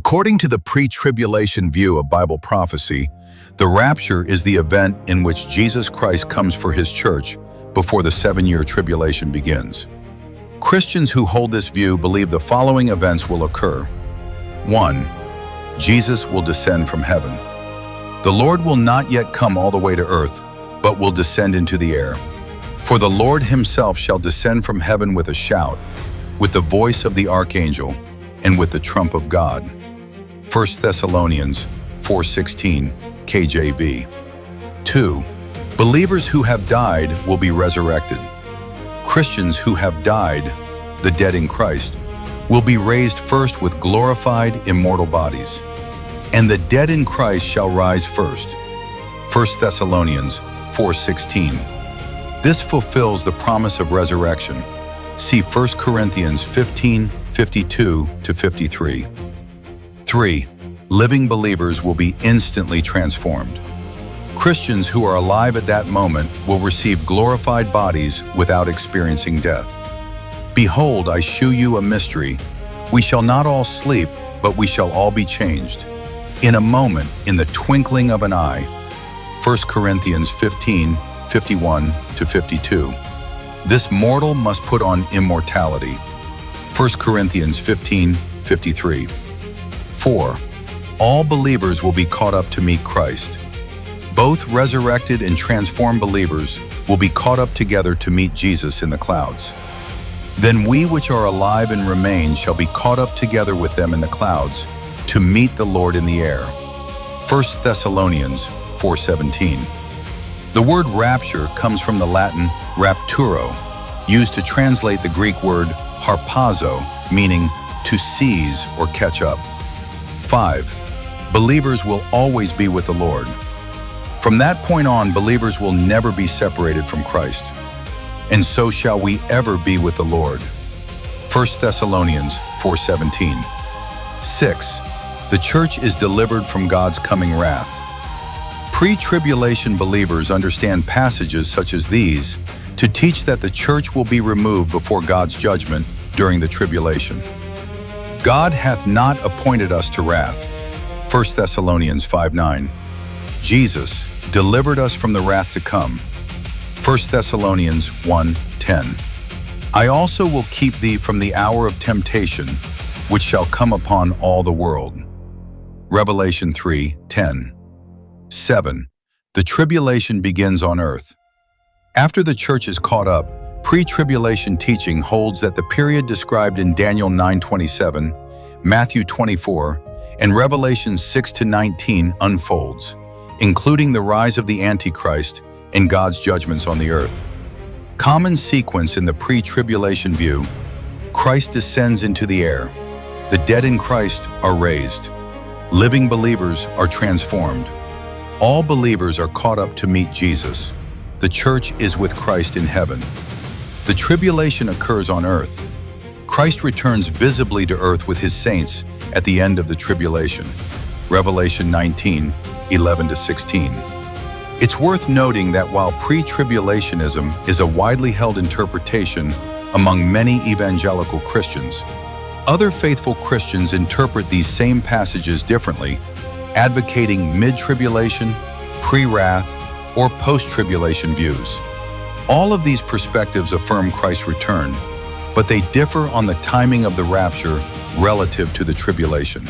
According to the pre-tribulation view of Bible prophecy, the rapture is the event in which Jesus Christ comes for his church before the 7-year tribulation begins. Christians who hold this view believe the following events will occur. 1. Jesus will descend from heaven. The Lord will not yet come all the way to earth, but will descend into the air. For the Lord himself shall descend from heaven with a shout, with the voice of the archangel, and with the trump of God. 1 Thessalonians 4:16, KJV. 2. Believers who have died will be resurrected. Christians who have died, the dead in Christ, will be raised first with glorified, immortal bodies. And the dead in Christ shall rise first. 1 Thessalonians 4:16. This fulfills the promise of resurrection. See 1 Corinthians 15:52-53. 3. Living believers will be instantly transformed. Christians who are alive at that moment will receive glorified bodies without experiencing death. Behold, I shew you a mystery. We shall not all sleep, but we shall all be changed. In a moment, in the twinkling of an eye. 1 Corinthians 15:51-52. This mortal must put on immortality. 1 Corinthians 15:53. 4. All believers will be caught up to meet Christ. Both resurrected and transformed believers will be caught up together to meet Jesus in the clouds. Then we which are alive and remain shall be caught up together with them in the clouds to meet the Lord in the air. 1 Thessalonians 4:17. The word rapture comes from the Latin rapturo, used to translate the Greek word harpazo, meaning to seize or catch up. 5. Believers will always be with the Lord. From that point on, believers will never be separated from Christ. And so shall we ever be with the Lord. 1 Thessalonians 4:17. 6. The church is delivered from God's coming wrath. Pre-tribulation believers understand passages such as these to teach that the church will be removed before God's judgment during the tribulation. God hath not appointed us to wrath. 1 Thessalonians 5:9. Jesus delivered us from the wrath to come. 1 Thessalonians 1:10. I also will keep thee from the hour of temptation, which shall come upon all the world. Revelation 3:10. 7. The tribulation begins on earth. After the church is caught up, pre-tribulation teaching holds that the period described in Daniel 9:27, Matthew 24, and Revelation 6-19 unfolds, including the rise of the Antichrist and God's judgments on the earth. Common sequence in the pre-tribulation view: Christ descends into the air. The dead in Christ are raised. Living believers are transformed. All believers are caught up to meet Jesus. The church is with Christ in heaven. The tribulation occurs on earth. Christ returns visibly to earth with his saints at the end of the tribulation. Revelation 19:11-16. It's worth noting that while pre-tribulationism is a widely held interpretation among many evangelical Christians, other faithful Christians interpret these same passages differently, advocating mid-tribulation, pre-wrath, or post-tribulation views. All of these perspectives affirm Christ's return, but they differ on the timing of the rapture relative to the tribulation.